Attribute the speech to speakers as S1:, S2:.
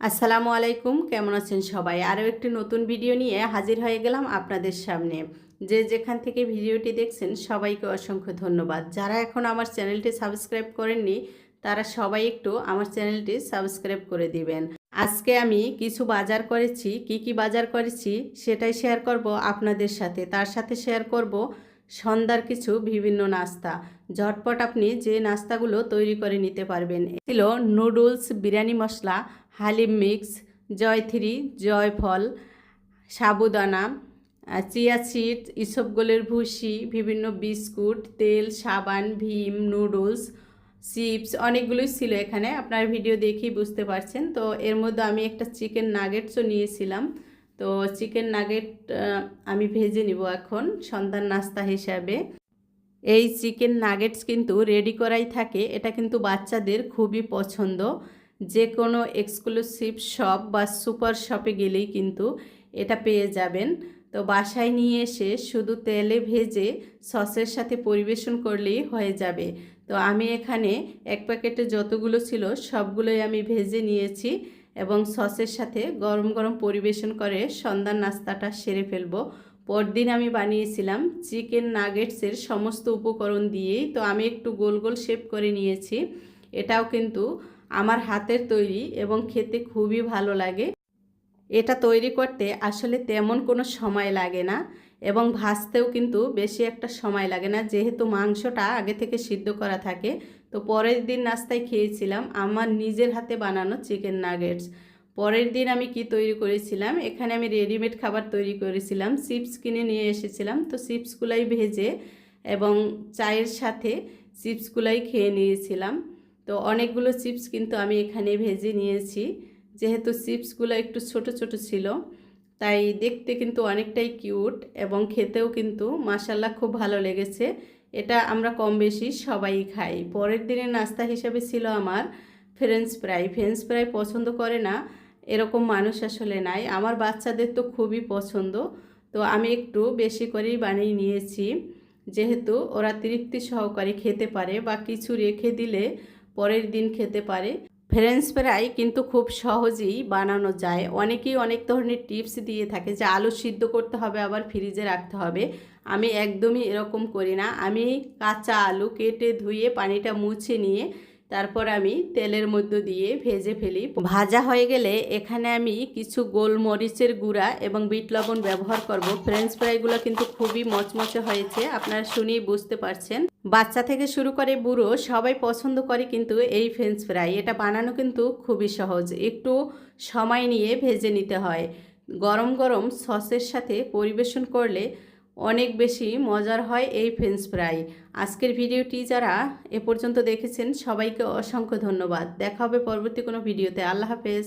S1: আসসালামু আলাইকুম, কেমন আছেন সবাই? আরও একটি নতুন ভিডিও নিয়ে হাজির হয়ে গেলাম আপনাদের সামনে। যে যেখান থেকে ভিডিওটি দেখছেন সবাইকে অসংখ্য ধন্যবাদ। যারা এখন আমার চ্যানেলটি সাবস্ক্রাইব করেননি তারা সবাই একটু আমার চ্যানেলটি সাবস্ক্রাইব করে দিবেন। আজকে আমি কিছু বাজার করেছি, কি বাজার করেছি সেটাই শেয়ার করব আপনাদের সাথে। তার সাথে শেয়ার করব সন্ধ্যার কিছু বিভিন্ন নাস্তা। ঝটপট আপনি যে নাস্তাগুলো তৈরি করে নিতে পারবেন। ছিল নুডলস, বিরিয়ানি মশলা, হালিম মিক্স, জয়থ্রি, জয়ফল, সাবুদানা, চিয়া সিড, ইসবগুলের ভুসি, বিভিন্ন বিস্কুট, তেল, সাবান, ভীম, নুডলস, চিপস অনেকগুলোই ছিল এখানে। আপনার ভিডিও দেখেই বুঝতে পারছেন। তো এর মধ্যে আমি একটা চিকেন নাগেটসও নিয়েছিলাম। তো চিকেন নাগেট আমি ভেজে নিব এখন সন্ধ্যার নাস্তা হিসাবে। এই চিকেন নাগেটস কিন্তু রেডি করাই থাকে। এটা কিন্তু বাচ্চাদের খুবই পছন্দ। যে কোনো এক্সক্লুসিভ শপ বা সুপার শপে গেলেই কিন্তু এটা পেয়ে যাবেন। তো বাসায় নিয়ে এসে শুধু তেলে ভেজে সসের সাথে পরিবেশন করলেই হয়ে যাবে। তো আমি এখানে এক প্যাকেটে যতগুলো ছিল সবগুলোই আমি ভেজে নিয়েছি এবং সসের সাথে গরম গরম পরিবেশন করে সন্ধ্যার নাস্তাটা সেরে ফেলবো। পরদিন আমি বানিয়েছিলাম চিকেন নাগেটসের সমস্ত উপকরণ দিয়েই। তো আমি একটু গোল গোল শেপ করে নিয়েছি। এটাও কিন্তু আমার হাতের তৈরি এবং খেতে খুবই ভালো লাগে। এটা তৈরি করতে আসলে তেমন কোনো সময় লাগে না এবং ভাজতেও কিন্তু বেশি একটা সময় লাগে না, যেহেতু মাংসটা আগে থেকে সিদ্ধ করা থাকে। তো পরের দিন নাস্তায় খেয়েছিলাম আমার নিজের হাতে বানানো চিকেন নাগেটস। পরের দিন আমি কি তৈরি করেছিলাম, এখানে আমি রেডিমেড খাবার তৈরি করেছিলাম। চিপস কিনে নিয়ে এসেছিলাম। তো চিপসগুলাই ভেজে এবং চায়ের সাথে চিপসগুলাই খেয়ে নিয়েছিলাম। তো অনেকগুলো চিপস কিন্তু আমি এখানে ভেজে নিয়েছি। যেহেতু চিপসগুলো একটু ছোট ছোট ছিল তাই দেখতে কিন্তু অনেকটাই কিউট এবং খেতেও কিন্তু মাশাল্লাহ খুব ভালো লেগেছে। এটা আমরা কম বেশি সবাই খাই। পরের দিনের নাস্তা হিসেবে ছিল আমার ফ্রেঞ্চ ফ্রাই। ফ্রেঞ্চ ফ্রাই পছন্দ করে না এরকম মানুষ আসলে নাই। আমার বাচ্চাদের তো খুবই পছন্দ। তো আমি একটু বেশি করেই বানিয়ে নিয়েছি, যেহেতু ওরা তৃপ্তি সহকারে খেতে পারে বা কিছু রেখে দিলে পরের দিন খেতে পারে। ফ্রেঞ্চ ফ্রাই কিন্তু খুব সহজেই বানানো যায়। অনেকেই অনেক ধরনের টিপস দিয়ে থাকে যে আলু সিদ্ধ করতে হবে আবার ফ্রিজে রাখতে হবে। আমি একদমই এরকম করি না। আমি কাঁচা আলু কেটে ধুয়ে পানিটা মুছে নিয়ে তারপর আমি তেলের মধ্যে দিয়ে ভেজে ফেলি। ভাজা হয়ে গেলে এখানে আমি কিছু গোলমরিচের গুঁড়া এবং বিট লবণ ব্যবহার করব। ফ্রেঞ্চ ফ্রাইগুলো কিন্তু খুবই মচমচে হয়েছে, আপনারা শুনেই বুঝতে পারছেন। বাচ্চা থেকে শুরু করে বুড়ো সবাই পছন্দ করে কিন্তু এই ফ্রেঞ্চ ফ্রাই। এটা বানানো কিন্তু খুবই সহজ, একটু সময় নিয়ে ভেজে নিতে হয়। গরম গরম সসের সাথে পরিবেশন করলে অনেক বেশি মজার হয় এই ফ্রেঞ্চ ফ্রাই। আজকের ভিডিওটি যারা এ পর্যন্ত দেখেছেন সবাইকে অসংখ্য ধন্যবাদ। দেখা হবে পরবর্তী কোনো ভিডিওতে। আল্লাহ হাফেজ।